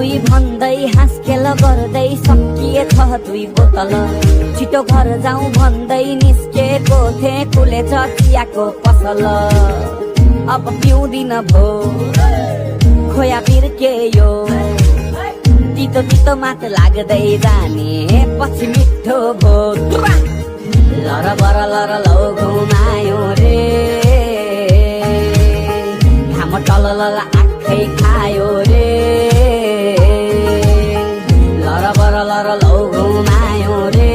दुई भन्दै हाँसखेल गर्दै सकिएछ दुई बोतल। छिटो घर जाउँ भन्दै निस्केको थिएँ खुलेछ चियाको पसल। अब पिउँदिन भो खोया बिर्केयो, तितो तितो मात लाग्दै जाने पछि मिठो भो। लर बर लर लौ घुमायो रे, घाम टलल आँखै खायो रे। लर बर लर लौ घुमायो रे,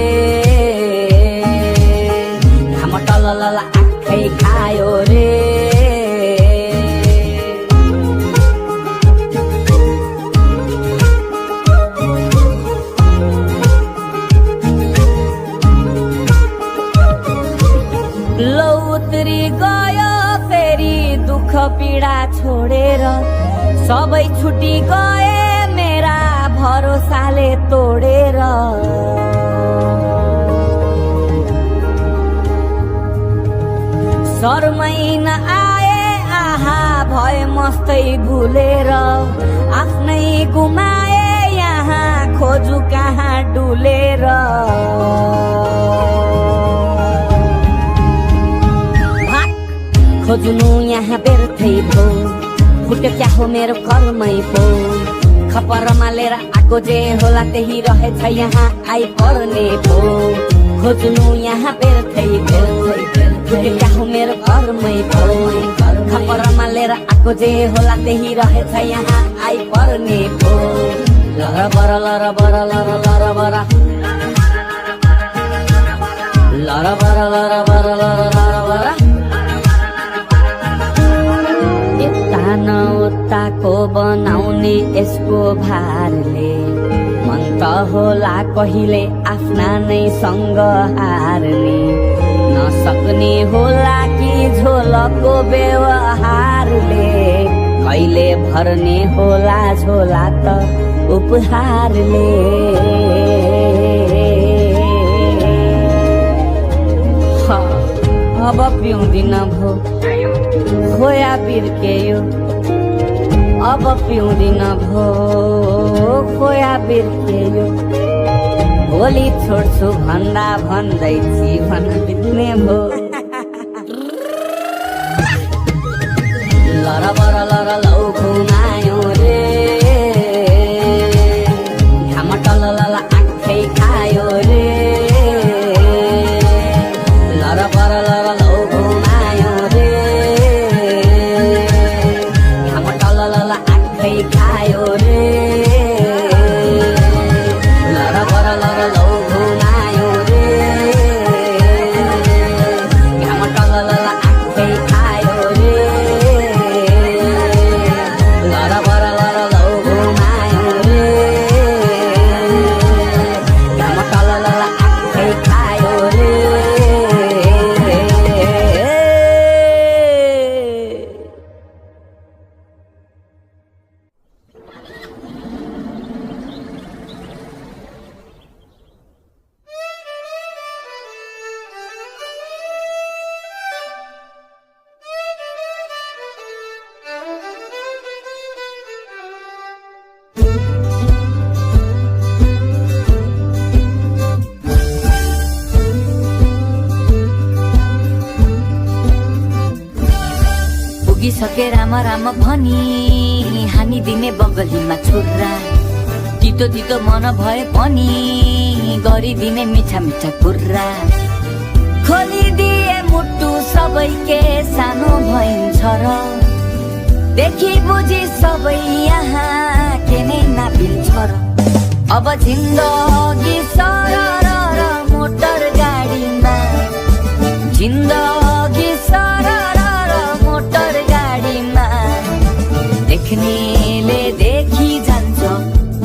घाम टलल आँखै खायो रे। लौतरी गयो फेरि दुःख पीडा छोडेर, सबै छुटी गए मेरा भरोसाले तोडेर। शर्मैन आए आहा भए मस्तै भुलेर, आफ्नै गुमाए यहाँ खोजु कहाँ डुलेर। खोज्नु यहाँ व्यर्थै भो, फुट्यो क्या हो मेरो कर्मै पो। खपरमा लिएर आएको जे होला त्यही रहेछ यहाँ आइपर्ने पो। खोज्नु यहाँ व्यर्थै फुट्यो क्या हो मेरो कर्मै पो। खपरमा लिएर आएको जे होला त्यही रहेछ यहाँ आइपर्ने पो। लर बर लर बर लर लर बर लर बर लर बर लर लर बर। उताको बनाउने यसको भारले, मन त होला कहिले आफ्ना नै सँग हार्ने। नसक्ने होला कि झोलको व्यवहारले, कहिले भर्ने होला झोला त उपहारले। अब पिउँदिन भो खोया बिर्केयो, अब पिउँदिन भो खोया बिर्केयो। भोलि छोड्छु भन्दा भन्दै जीवन बित्ने भो। लर बर लर लौ घुमायो रे, घाम टलल आँखै खायो रे। लर बर लर लौ घुमायो रे, घाम टलल आँखै खायो रे। लर बर लर लौ घुमायो रे, घाम टलल आँखै खायो रे। लर बर लर लौ घुमायो रे, घाम टलल आँखै खायो रे। पुगिसके राम राम भनी हानिदिने बगलीमा छुर्रा। तितो तितो मन भए पनि गरिदिने मिठा मिठा कुरा। खोलिदिए मुटु सबैके सानो भइन्छ र, देखि बुझी सबै यहाँ के नै नापिन्छ र। अब जिन्दगी सरर र मोटर गाडीमा, जिन्दगी सरर र मोटर गाडीमा। देख्नेले देखि जान्छ,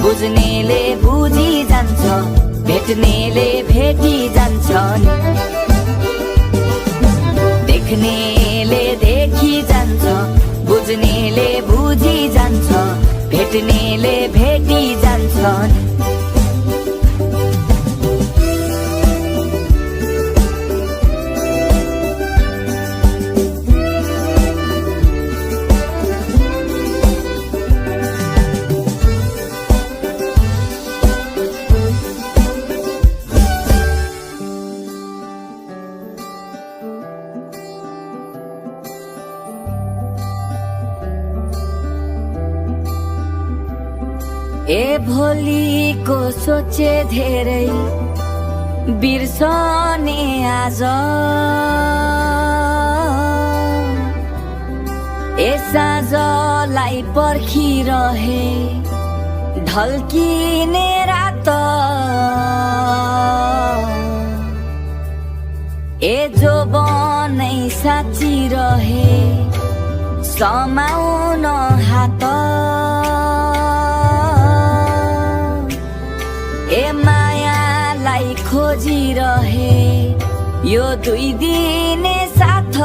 बुझ्नेले बुझी जान्छ, भेट्नेले भेटी जान्छ। देख्नेले देखि जान्छ, बुझ्नेले बुझी जान्छ, भेट्नेले भेटी जान्छ। ए भोलिको सोचे धेरै बिर्सने आज ए साँझलाई पर्खिरहे ढल्किने रात ए जो बनै साँचिरहे समाउन हात ए मायालाई खोजिरहे यो 2 दिने साथ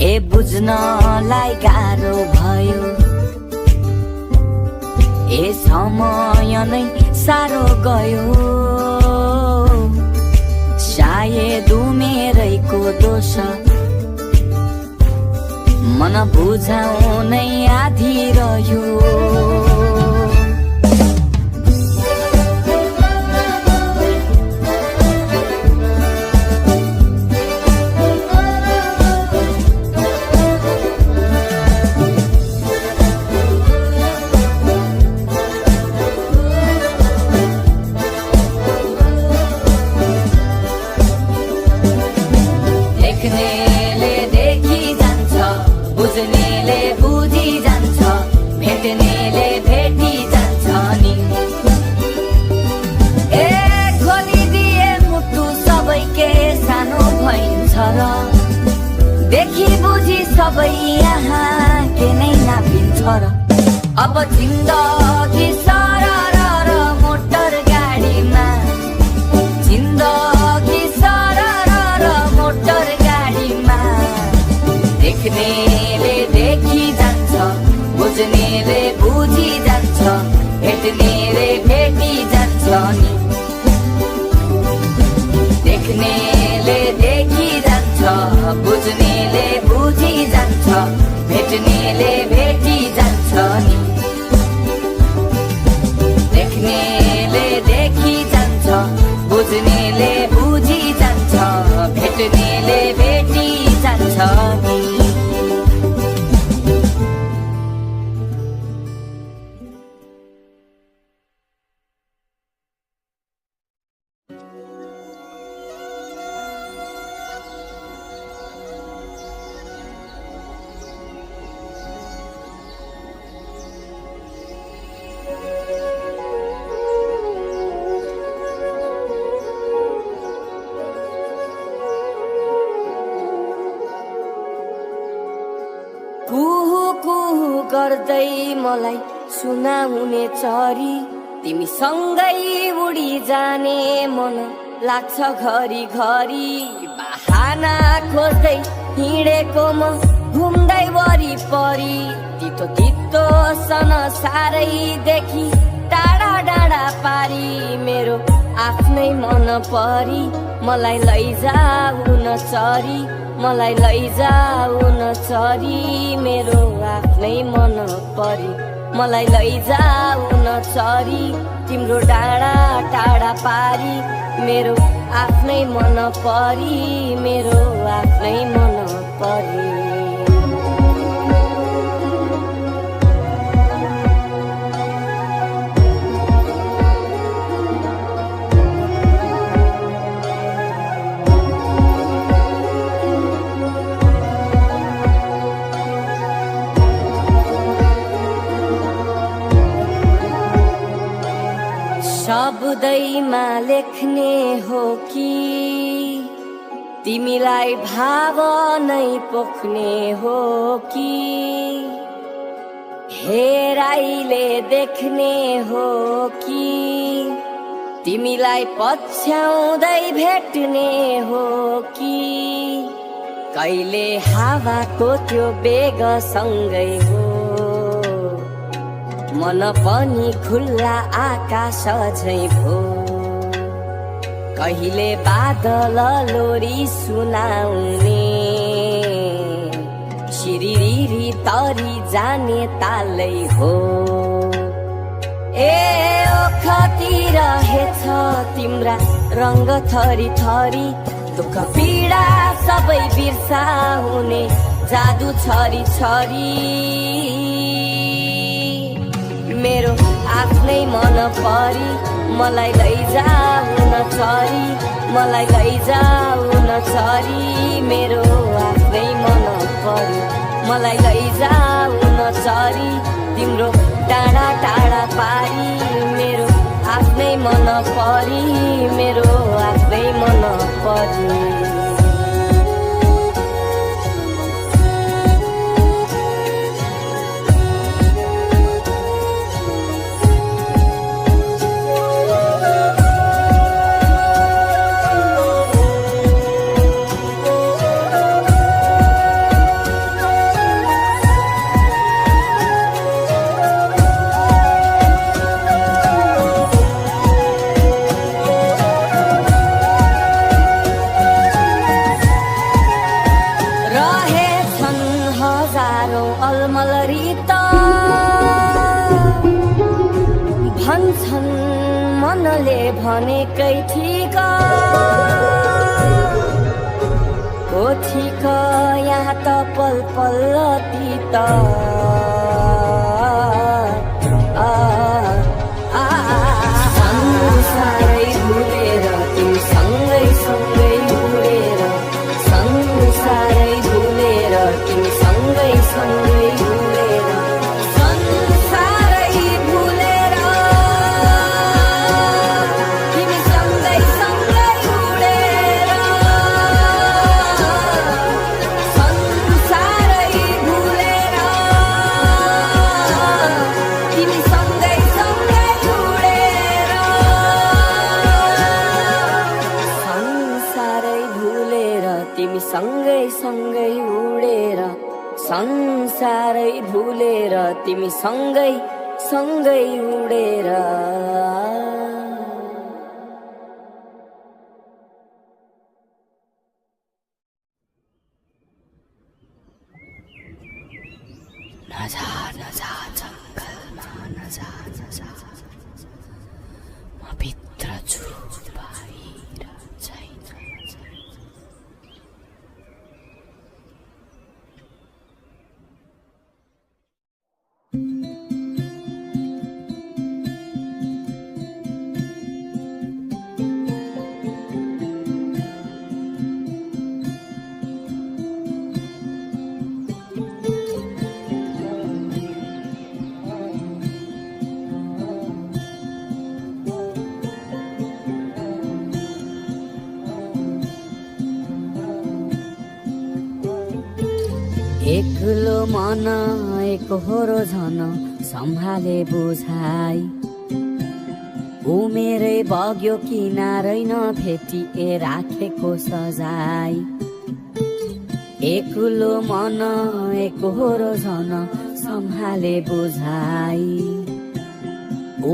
ए बुझ्नलाई गाह्रो भयो ए समय नै साह्रो गयो सायद मेरैको दोष मन बुझाउनै आधी रह्यो देख्नेले देखि जान्छ बुझ्नेले बुझी जान्छ भेट्नेले भेटी जान्छ नि ए खोलिदिए मुटु सबैके सानो भइन्छ र देखि बुझी सबै यहाँ के नै नापिन्छ र अब जिन्दगी सरर र मोटर गाडीमा जिन्दगी सरर र मोटर देख्नेले देखि जान्छ बुझ्नेले बुझी जान्छ भेट्नेले भेटी जान्छ नि देख्नेले देखि जान्छ बुझ्नेले बुझी जान्छ भेट्नेले भेटी जान्छ नि देख्नेले देखि जान्छ बुझ्नेले बुझी जान्छ भेट्नेले भेटी जान्छ नि कुहु कुहु गर्दै मलाई सुनाउने चरी तिमी सँगै उडी जाने मन लाग्छ घरी घरी बहाना खोज्दै हिँडेको म घुम्दै वरिपरि तितो तितो सन सारै देखि टाढा डाँडा पारी मेरो आफ्नै मन परी मलाई लैजाऊ न चरी मलाई लैजाऊ न चरी मेरो आफ्नै मन परी मलाई लैजाऊ न चरी तिम्रो डाँडा टाढा पारी मेरो आफ्नै मन परी मेरो आफ्नै मन परी शब्दैमा लेख्ने हो कि तिमीलाई भावनै पोख्ने हो कि हेराइले देख्ने हो कि तिमीलाई पछ्याउँदै भेट्ने हो कि कहिले हावाको त्यो बेगसँगै हो मन पनि खुल्ला आकाश झैं भो कहिले बादल लोरी सुनाउने सिरिरी तरी जाने तालै हो ए ओखती रहेछ तिम्रा रंग थरी थरी दुःख पीडा सबै बिर्साउने जादु छरी छरी मेरो आफ्नै मन परी मलाई लैजाऊ न चरी मलाई लैजाऊ न चरी मेरो आफ्नै मन परी मलाई लैजाऊ न चरी तिम्रो टाढा टाढा पारी मेरो आफ्नै मन परी मेरो आफ्नै मन परी भन्छन् मनले भनेकै ठिक हो ठिक यहाँ त पल पल तीत संसारै भुलेर तिमी सँगै सँगै उडेर संसारै भुलेर तिमी सँगै सँगै उडेर संसारै भुलेर तिमी सँगै सँगै उडेर संसारै भुलेर तिमी सँगै सँगै उडेर संसारै भुलेर तिमी सँगै सँगै उडेर संसारै भुलेर तिमी सँगै सँगै उडेर नजा नजा जङ्गलमा नजा नजा म भित्र छु बाहिर छैन एक्लो मन एकहोरो झन सम्हाले बुझाइ उमेरै बग्यो किनारै नभेटिए राखेको सजाय एक्लो मन एकहोरो झन सम्हाले बुझाइ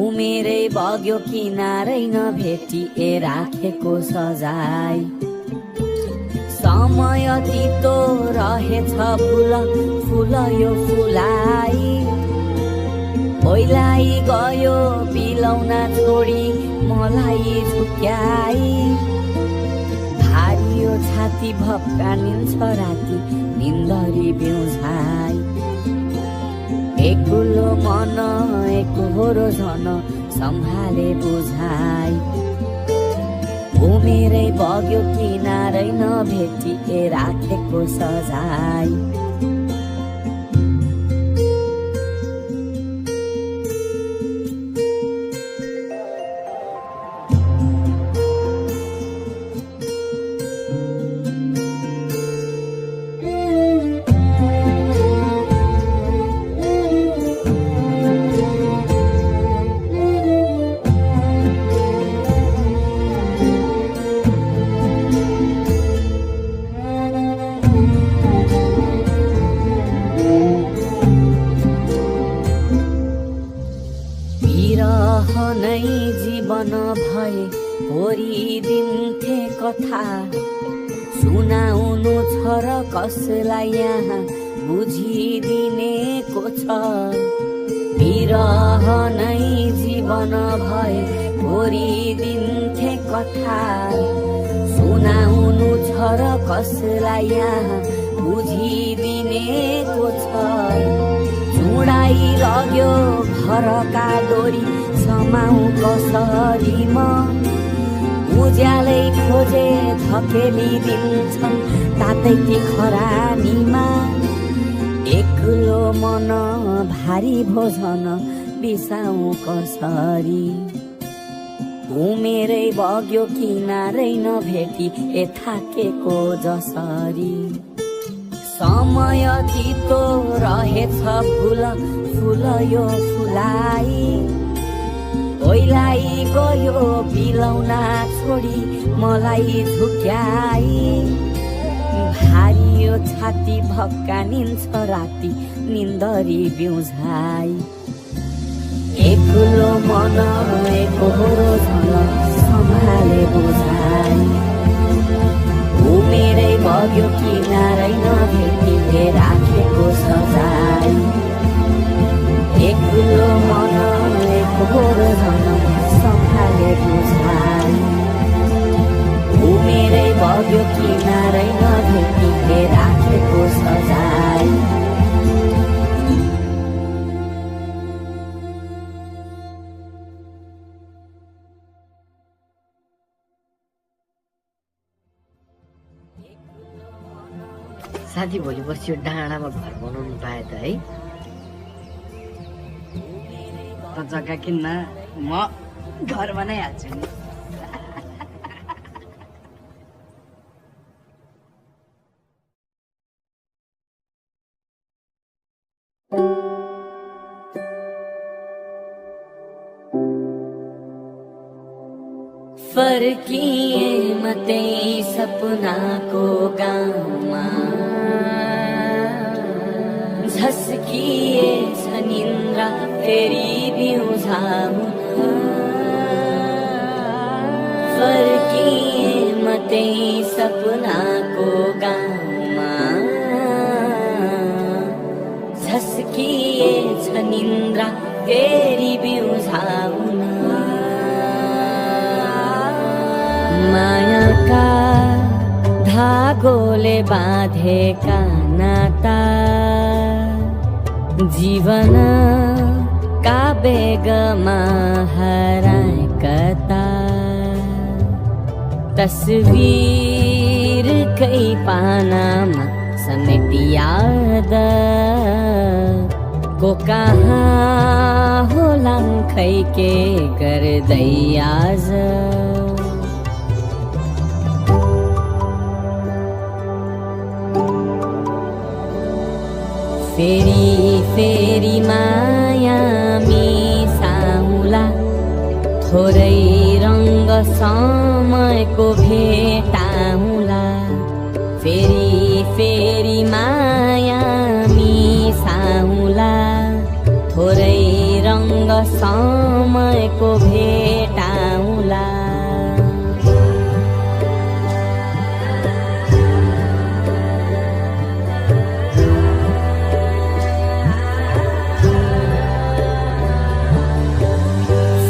उमेरै बग्यो किनारै नभेटिए राखेको सजाय समय तितो रहेछ फुल फुल यो फुलाई ओइलाई गयो बिलौन छोडी मलाई झुक्याई भारी यो छाती भप्कानिन्छ राति निन्दरी बेउझाई एक्लो मन एकहोरो झन सम्हाले बुझाइ उमेरै बग्यो किनारै नभेटिए राखेको सजाय जीवन भए होरिदिन्थे कथा सुनाउनु छ र कसलाई यहाँ बुझिदिनेको छ विरह नै जीवन भए होरिदिन्थे कथा सुनाउनु छ र कसलाई यहाँ बुझिदिनेको छ चुडाइ लग्यो घरका डोरी समाउ कसरी म उज्यालै खोजे धकेली दिन्छन् तातैकी खरानीमा एक्लो मन भारी भोजन बिसाउ कसरी उमेरै बग्यो किनारै नभेटी थाकेको जसरी समय तितो रहेछ फुल फुल यो फुलाई ओइलाई गयो बिलौना छोडी मलाई झुक्याई भारी यो छाती भक्का निन्छ राति निन्दरी बिउझाई एक्लो मन एकहोरो झल सम्हाले बुझाई उमेरै बग्यो किनारै नभेटी राखेको सजाय एक्लो मन एकहोरो झल सम्हाले बुझाई उमेरै बग्यो किनारै नभेटी राखेको सजाय साथी भोलि पर्सि यो डाँडामा घर बनाउनु पाए त है त जग्गा किन्न म घर बनाइहाल्छु नि फर्किए मते सपनाको गाउँमा झस्किए छ निन्द्रा फेरि बिउझाउन फर्किए मते सपनाको गाउँमा झस्किए छ निन्द्रा फेरि बिउझाउन मायाका धागोले बाँधेका नाता जीवन का बेगमा हराए कता तस्वीर कई पानामा समेटी याद को कहाँ होला खै के गर्दै आज फेरि फेरि माया मिसाउला थोरै रङ्ग समयको भेटाउला फेरि फेरि माया मिसाउला थोरै रङ्ग समयको भेटाउला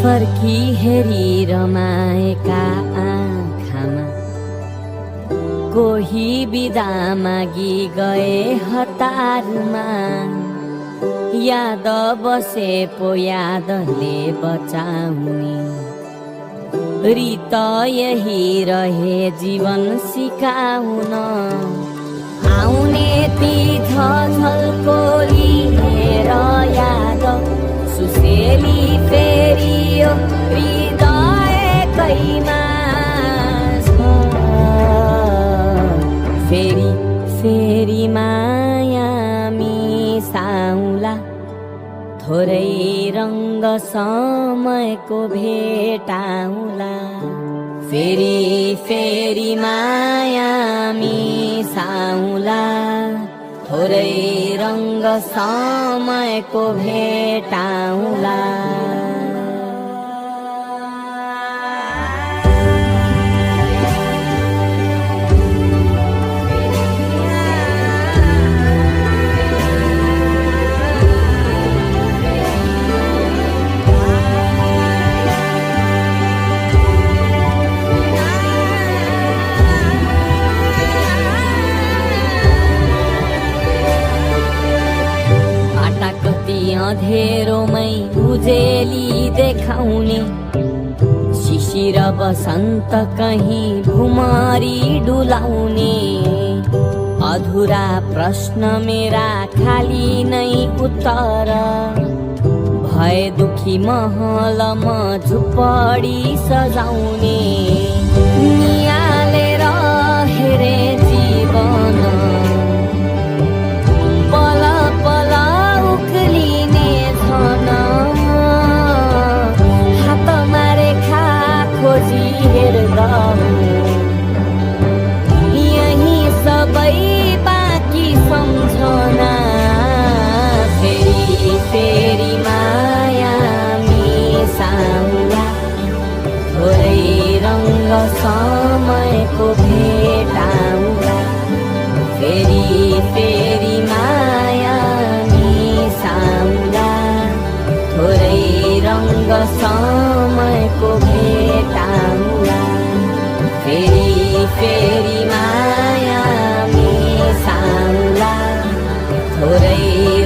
फर्की हेरी रमाएका आँखामा कोही बिदा मागी गए हतारमा याद बसे पो यादले बचाउने रित यही रहे जीवन सिकाउन आउने ती झलको लिएर याद सुसेली फेरि यो हृदयकैमा फेरि फेरि माया मिसाउला थोरै रङ्ग समयको भेटाउला फेरि फेरि माया मिसाउला थोरै रङ्ग समयको भेटाउला र बसन्त कहीँ भुमरी डुलाउने अधुरा प्रश्न मेरा खाली नै उत्तर भए दुखी महलमा झुपडी सजाउने नियालेर हेरे जीवन पल पल उक्लिने छन् हातमा रेखा खोजी हेर्दा यही सबै बाँकी सम्झना फेरि फेरि माया मिसाउँला थोरै रङ्ग समयको भेटाउँला फेरि फेरि माया मिसाउँला थोरै रङ्ग समयको भेटाउँला फेरि फेरि माया मिसाउँला थोरै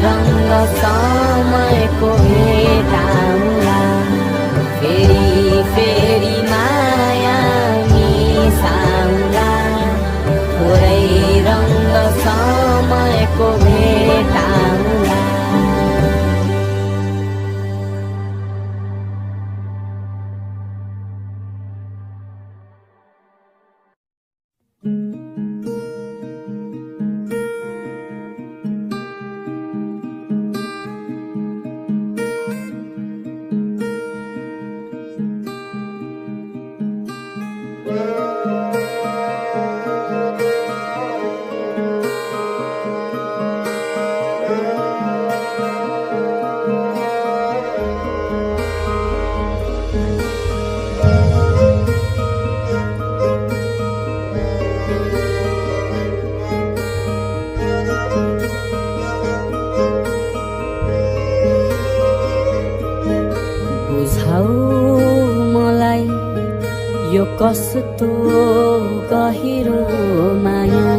रङ्ग समयको भेटाउँला फेरि फेरि माया मिसाउँला थोरै रङ्ग समयको भेटाउँला यो कस्तो गहिरो माया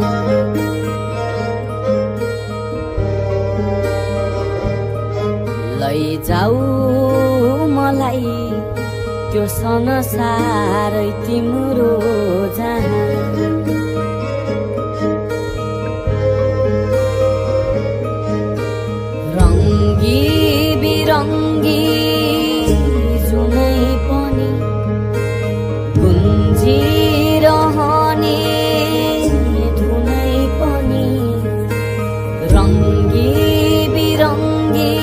लैजाऊ मलाई त्यो संसारै तिम्रो जहाँ रङ्गी बिरङ्गी जुनै पनि गुन्जिरहने धुनै पनि रङ्गी बिरङ्गी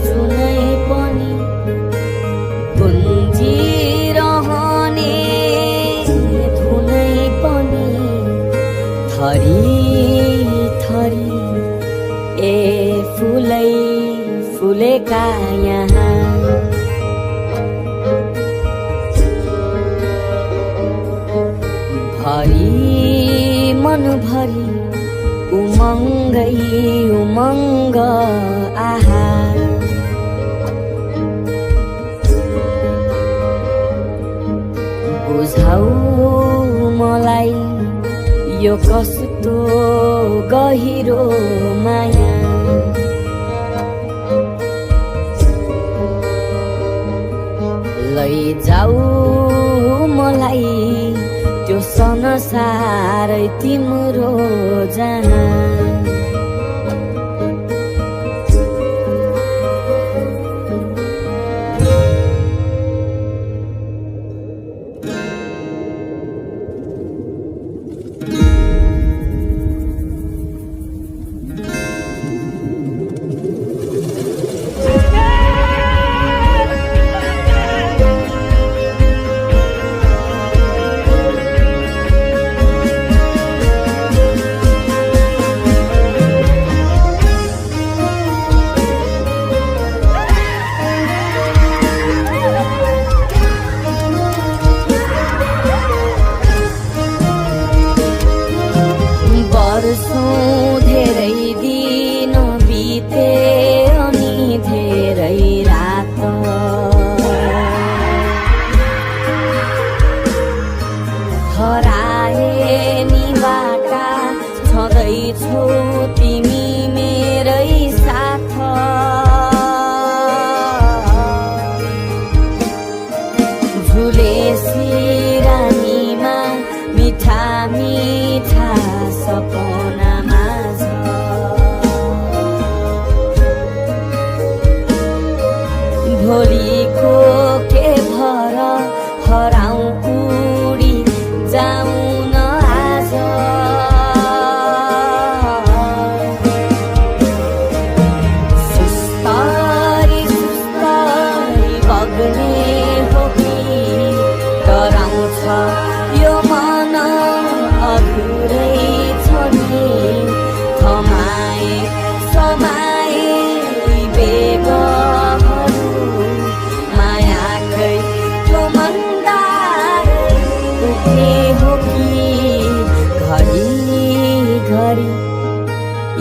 जुनै पनि गुन्जिरहने धुनै पनि थरी थरी ए फुलै फुलेका यहाँ भरी मनभरि उमङ्गै उमङ्ग आहा बुझाऊ मलाई यो कस्तो गहिरो माया लैजाऊ मलाई त्यो संसारै तिम्रो जहाँ धेरै दिन बिते अनि धेरै रात हराए नि बाटा छँदैछौ तिमी मेरै साथ झुले लाग्ने हो कि घरी घरी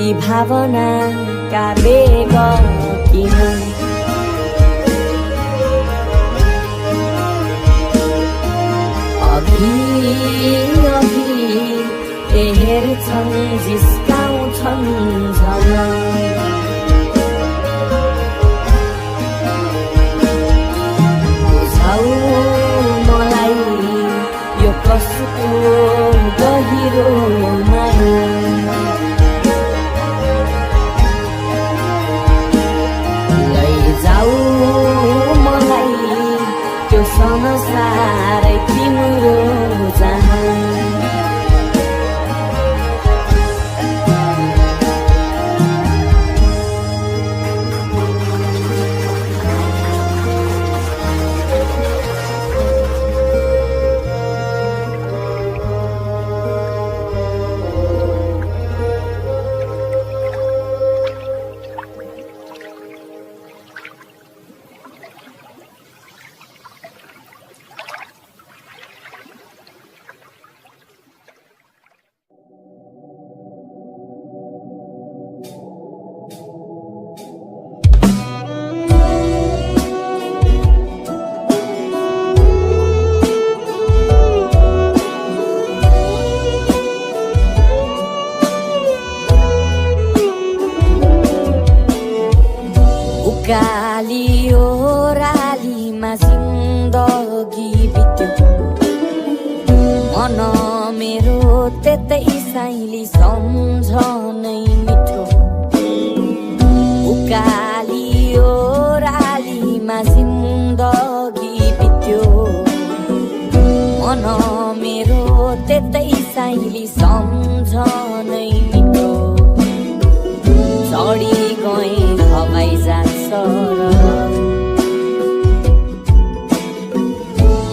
यी भावनाका वेग किन अघि अघि हेर्छन् जिस्काउँछन् झन् बुझाउ मलाई यो कसको गहिरो माया लैजाऊ मलाई त्यो संसारै तिम्रो जहाँ उकाली ओह्रालीमा जिन्दगी बित्यो मन मेरो त्यतै साइली सम्झनै मिठो उकाली ओह्रालीमा जिन्दगी बित्यो मन मेरो त्यतै साइली सम्झनै मिठो चढी गए हवाईजहाज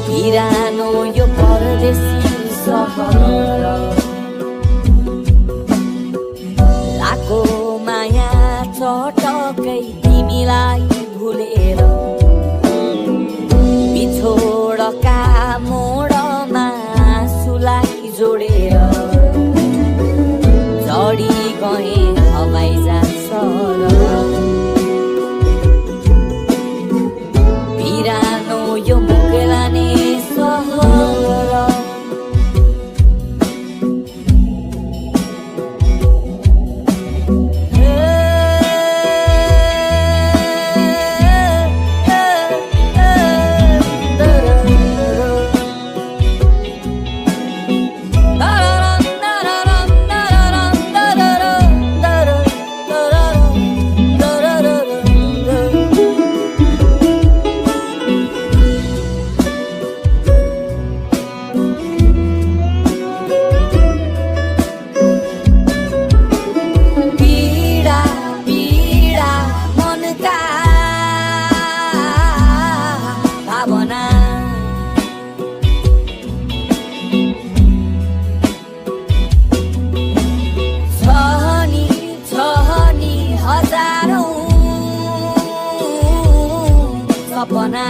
पुरानो यो परदेशी सहर लाको माया चटकै तिमीलाई भुलेर बिछोडका मोडमा आँसुलाई जोडेर चढी गए हवाईजहाज पुरानो यो मुगलाने सहर सपना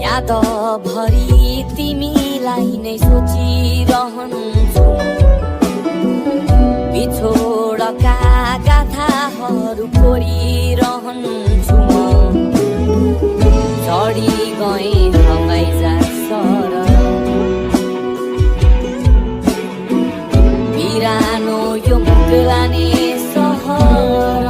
याद भरि तिमीलाई नै सोचिरहन्छु बिछोडका गाथाहरू कोरिरहन्छु चढी गए हवाईजहाज पुरानो यो मुगलाने सहर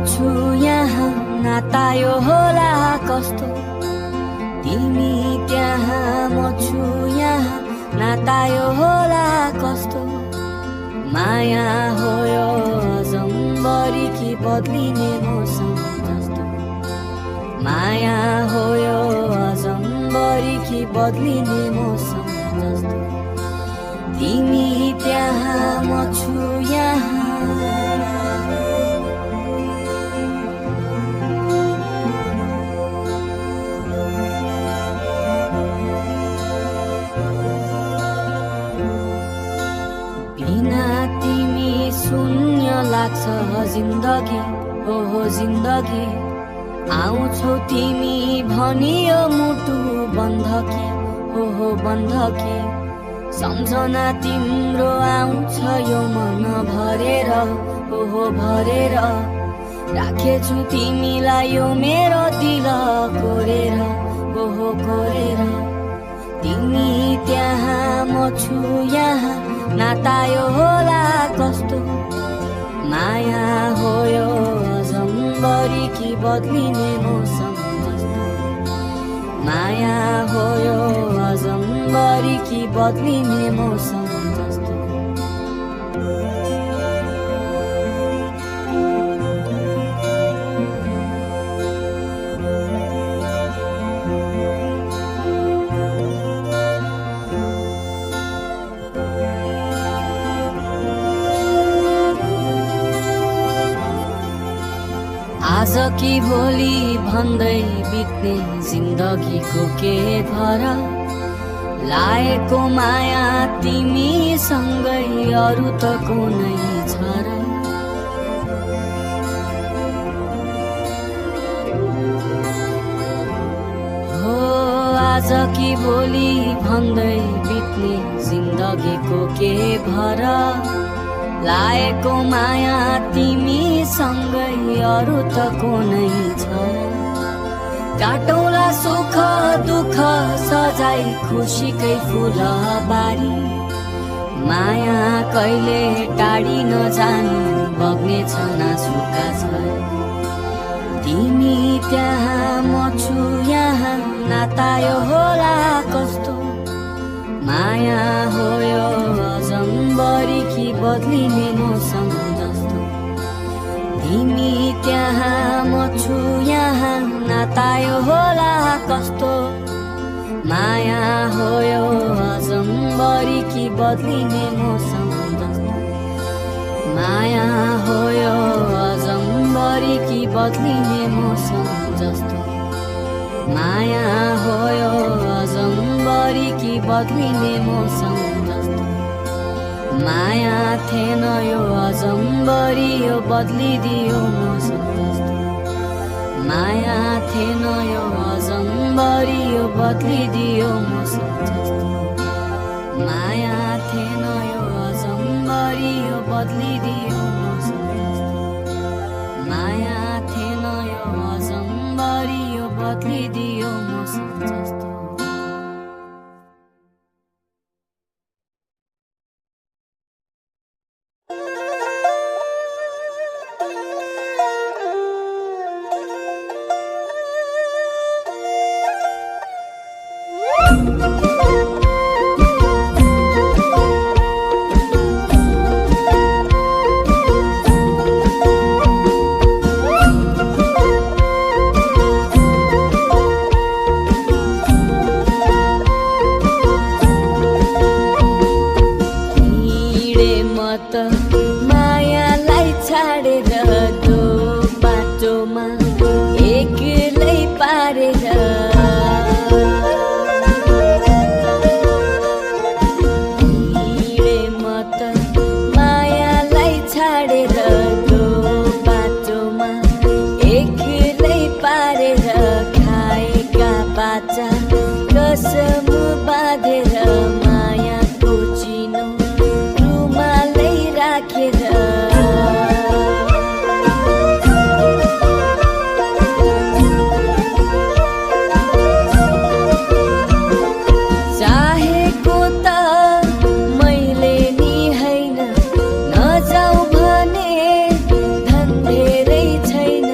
छु यहाँ नाता यो होला कस्तो तिमी त्यहाँ म छु यहाँ नाता यो होला कस्तो माया हो यो अजम्बरी कि बदलिने मौसम जस्तो माया हो यो अजम्बरी कि बदलिने मौसम जस्तो तिमी त्यहाँ म छु यहाँ शून्य लाग्छ जिन्दगी हो जिन्दगी आउँछौ तिमी भनियो मुटु बन्धकी हो बन्धकी सम्झना तिम्रो आउँछ यो मन भरेर हो भरेर राखेछु तिमीलाई यो मेरो दिल कोरेर हो कोरेर तिमी त्यहाँ म छु यहाँ नाता यो होला कस्तो माया हो यो अजम्बरी कि बदलिने मौसम जस्तो माया हो यो अजम्बरी कि बदलिने मौसम जस्तो आज कि भोलि भन्दै बित्ने जिन्दगीको के भर लाएको माया तिमीसँगै अरू त कुनै छ र हो आज कि भोलि भन्दै बित्ने जिन्दगीको के भर लाएको माया तिमीसँगै अरू त कुनै छ काटौला सुख दुःख सजाई खुसीकै फुलबारी माया कहिले टाढी नजानु बग्नेछ नासुका छ तिमी त्यहाँ म छु यहाँ नाता यो होला कस्तो माया हो यो अजम्बरी कि बदलिने मौसम जस्तो तिमी त्यहाँ म छु यहाँ नाता यो होला कस्तो माया हो यो अजम्बरी कि बदलिने मौसम जस्तो माया हो यो अजम्बरी कि बदलिने मौसम जस्तो माया हो यो अजम्बरी कि बदलिने मौसम जस्तो माया थिएन यो अजम्बरी यो बदलिदियो मौसम जस्तो माया थिएन यो अजम्बरी यो बदलिदियो मौसम जस्तो माया थिएन यो अजम्बरी यो बदलिदियो मौसम जस्तो माया थिएन यो अजम्बरी यो बदलिदियो मौसम जस्तो मायालाई छाडेर दो बाटोमा एक्लै पारेर हिँडे म त मायालाई छाडेर दो बाटोमा एक्लै पारेर खाएका बाचा कसम बाँधेर मायाको चिनो रुमालै राखेर चाहेको त मैले नि हैन नजाऊ भने धन धेरै छैन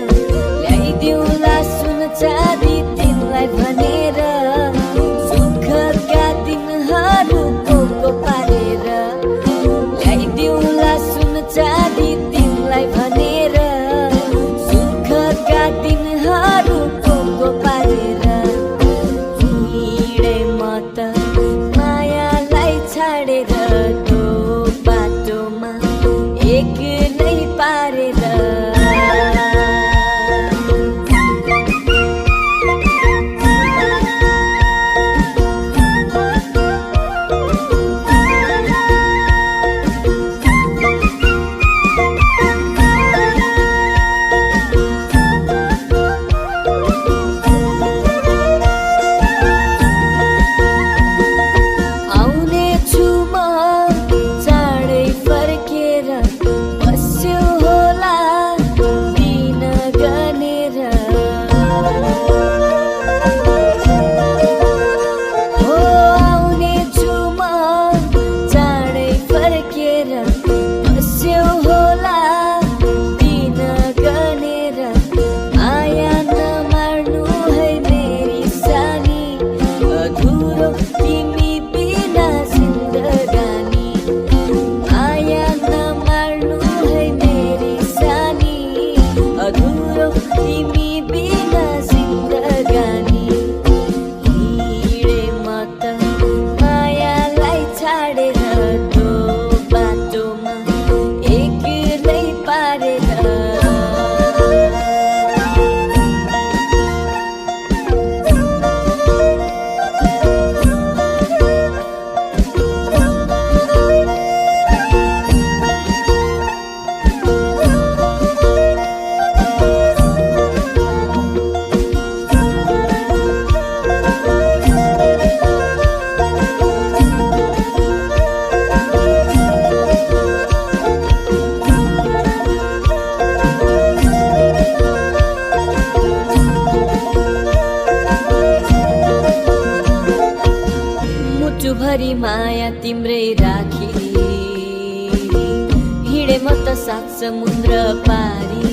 तिमी बिना जिन्दगानी हिँडे म त मायालाई छाडेर त्यो बाटोमा एक्लै पारेर मुटुभरि माया तिम्रै राखी हिँडे म त सात समुद्र पारी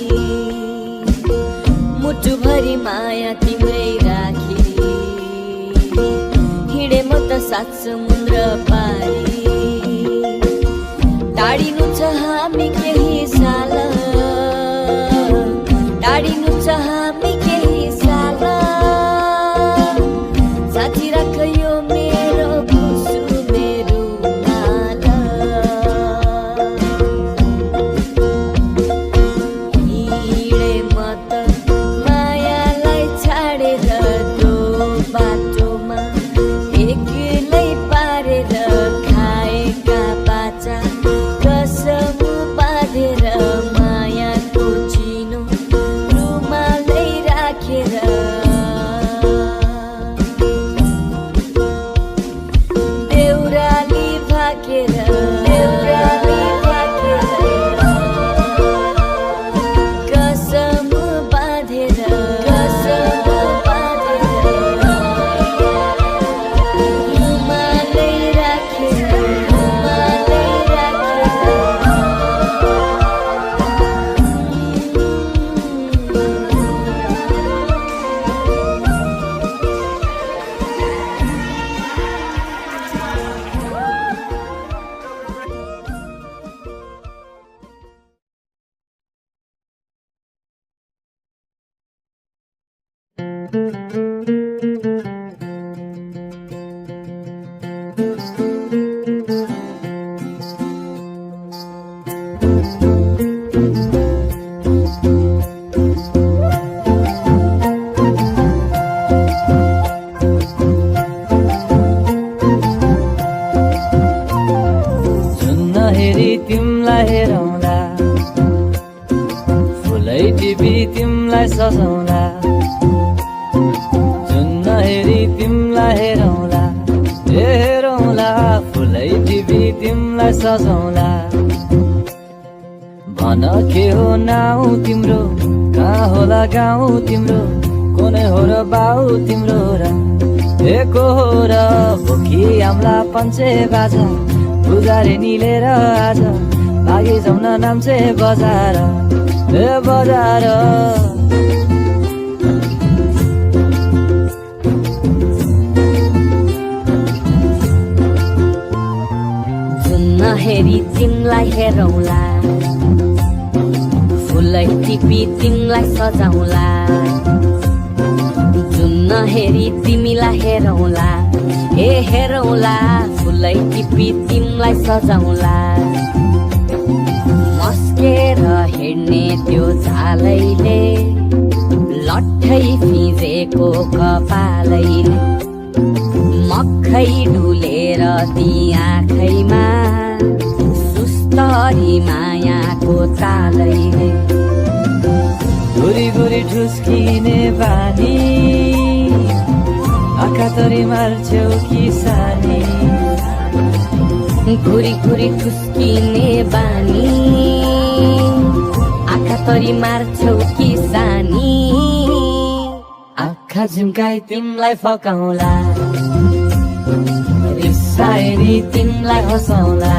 मुटुभरि माया तिम्रै राखी हिँडे म त सात समुद्र पारी टाढिनु छ हामी केही साल टाढिनु छ हामी केही साल साथी राख यो मेरो कुसुमेरू माला हिँडे म त मायालाई छाडेर त्यो बाटोमा एक्लै पारेर खाएका बाचा कसम बाँधेर मायाको चिनो रुमालै राखेर देउराली भाकेर कसम बाँधेर रुमालै राखेर हेरी तिमलाई हेरौँला फुलै टिपी तिमलाई सजाउँला जुन हेरी तिमलाई हेरौँला हेरौँला फुलै टिपी तिमलाई सजाउँला भन के हो नाउ तिम्रो कहाँ होला गाउँ तिम्रो कुनै हो र बाउ तिम्रो र एको हो र भोकी आम्ला पञ्चे बाजा पुजारी निलेर आज भागी जाउन नाम्चे बजार ए बजार जुन हेरी तिमलाई हेरौँला फुलै टिपी तिमलाई सजाउँला जुन हेरी तिमीलाई हेरौँला हेरौँला फुलै टिपी तिमलाई सजाउँला मस्केर हिँड्ने त्यो झालैले लट्ठै फिजेको कपालैले मक्खै डुलेर ती आँखैमा सुस्तरी मायाको तालैले गुरी गुरी ठुस्किने बानी आँखा तरी मार्छौ कि सानी घुरी घुरी ठुस्किने बानी आँखा तरी मार्छौ कि सानी आँखा झुम्काई तिमलाई फकाउँला रिसाएरी तिमलाई हँसाउँला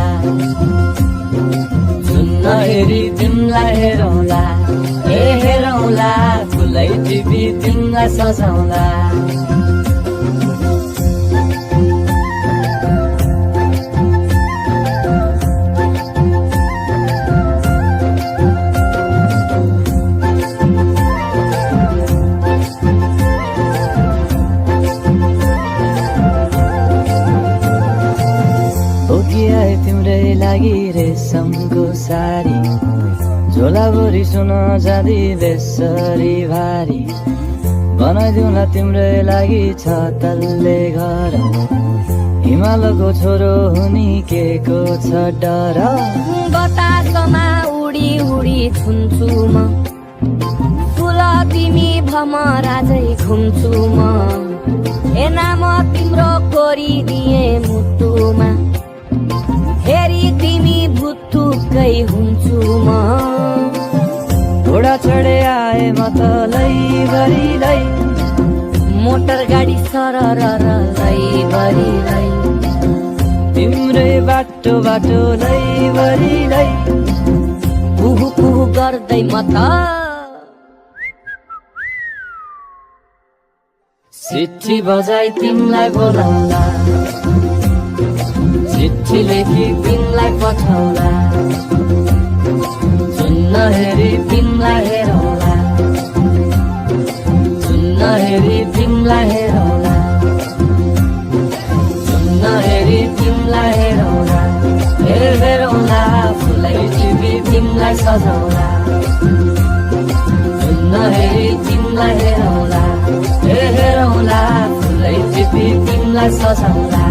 जुन हेरी तिमलाई हेरौँला हेरौँला फुलै टिपी तिमलाई सजाउँला रिसुन जाँदी बेसरी भारी बनाइदिउँला तिम्रै लागि छ तल्ले घर हिमालको छोरो हुनी के को छ डर बतासमा उडी उडी छुन्छु म फुल तिमी भमराजै घुम्छु म ए नाम तिम्रो कोरिदिए मुटुमा फेरि तिमी भुत्तुकै हुन्छु म घोडा चढे आए म त लैभरि मोटर गाडी सरर लैभरि तिम्रै बाटो बाटो लैभरि पुहु पुहु गर्दै म त चिठी बजाई तिमीलाई बोलाउला चिठी लेखी तिमीलाई पठाउला सुन्न हेरी तिमीलाई हेरौला सुन्न हेरी तिमीलाई हेरौला सुन्न हेरी तिमीलाई हेरौला हेरौला फुलै टिपी तिमीलाई सजाउला सुन्न हेरी तिमीलाई हेरौला हेरौला फुलै टिपी तिमीलाई सजाउला